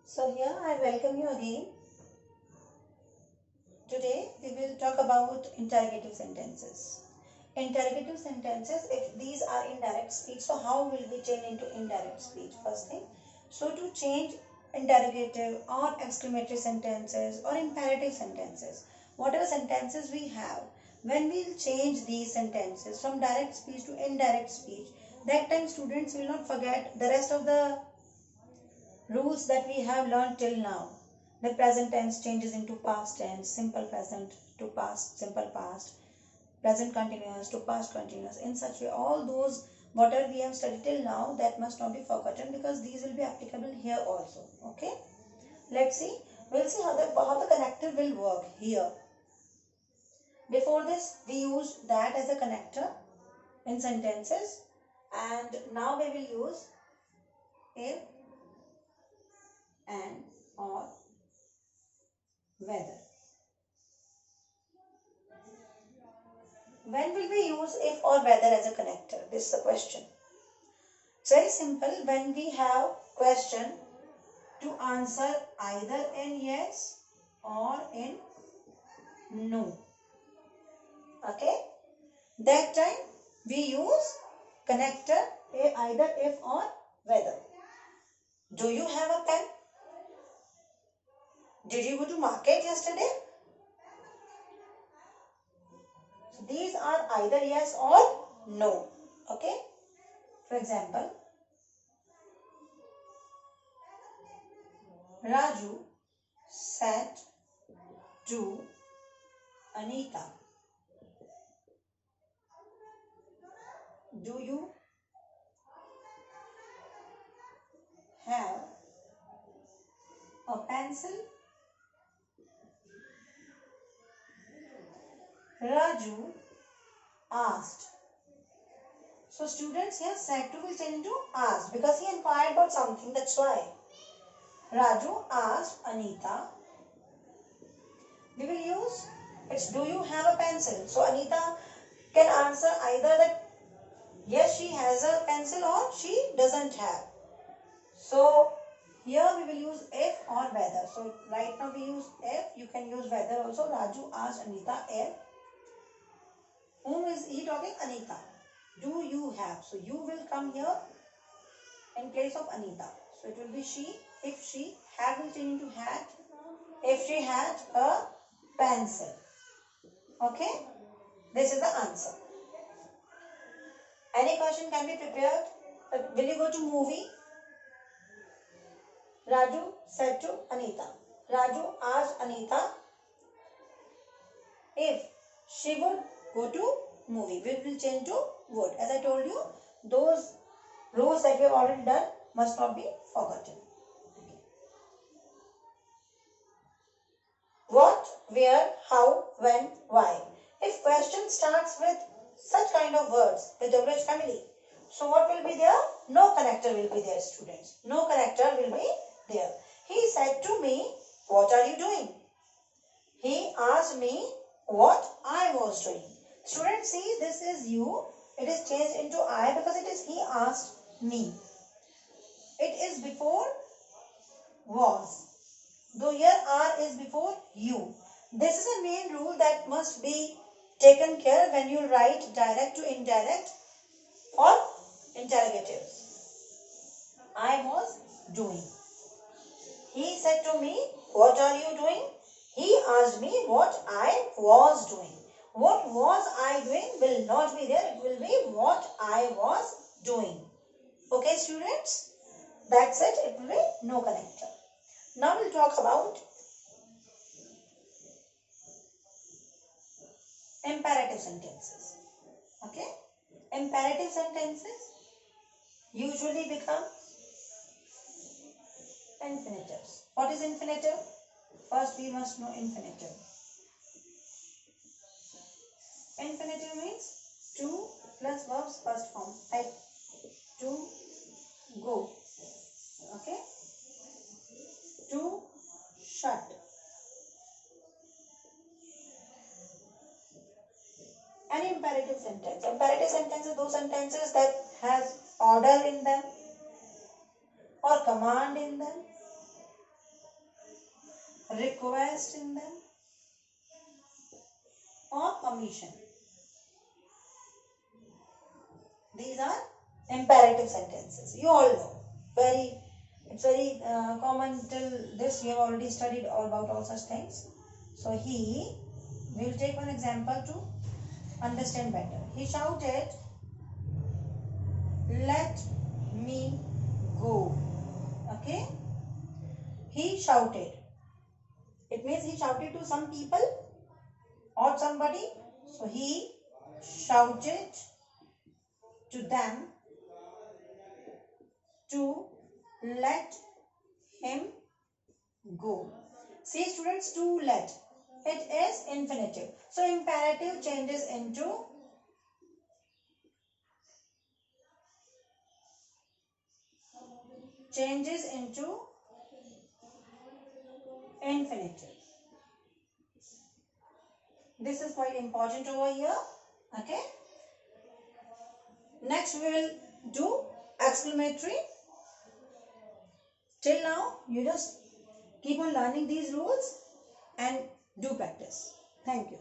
So here I welcome you again. Today we will talk about interrogative sentences. Interrogative sentences, if these are indirect speech, so how will we change into indirect speech? First thing, so to change interrogative or exclamatory sentences or imperative sentences, whatever sentences we have, when we will change these sentences from direct speech to indirect speech, that time students will not forget the rest of the rules that we have learned till now. The present tense changes into past tense, simple present to past, simple past, present continuous to past continuous. In such way, all those whatever we have studied till now, that must not be forgotten because these will be applicable here also. Okay, let's see. We'll see how the connector will work here. Before this, we used that as a connector in sentences, and now we will use if and or whether. When will we use if or whether as a connector? This is the question. It's very simple. When we have question to answer either in yes or in no. Okay? That time we use connector either if or whether. Do you have a pen? Did you go to market yesterday? So these are either yes or no. Okay? For example, Raju said to Anita, do you have a pencil? Raju asked. So students here said to will change into asked because he inquired about something, that's why. Raju asked Anita. We will use it's do you have a pencil? So Anita can answer either that yes she has a pencil or she doesn't have. So here we will use if or whether. So right now we use if, you can use whether also. Raju asked Anita if. Whom is he talking? Anita. Do you have? So you will come here in place of Anita. So it will be she. If she, have will change into had. If she had a pencil. Okay? This is the answer. Any question can be prepared. Will you go to movie? Raju said to Anita. Raju asked Anita if she would go to movie. We will change to would. As I told you, those rules that we have already done must not be forgotten. What, where, how, when, why. If question starts with such kind of words, the WH family, so what will be there? No connector will be there, students. No connector will be there. He said to me, what are you doing? He asked me what I was doing. Students, see, this is you. It is changed into I because it is he asked me. It is before was. Though here are is before you. This is a main rule that must be taken care when you write direct to indirect or interrogatives. I was doing. He said to me, what are you doing? He asked me what I was doing. What was I doing will not be there. It will be what I was doing. Okay, students? That's it. It will be no connector. Now we'll talk about imperative sentences. Okay? Imperative sentences usually become infinitives. What is infinitive? First we must know infinitive. Infinitive means to plus verbs first form. Like to go. Okay? To shut. An imperative sentence. Imperative sentence are those sentences that has order in them or command in them request in them, or permission. These are imperative sentences. You all know. It's very common till this. We have already studied all about all such things. So we will take one example to understand better. He shouted, "Let me go." Okay? He shouted. It means he shouted to some people or somebody. So he shouted to them to let him go. See students, to let. It is infinitive. So imperative changes into infinitive. This is quite important over here. Okay. Next we will do exclamatory. Till now you just keep on learning these rules and do practice. Thank you.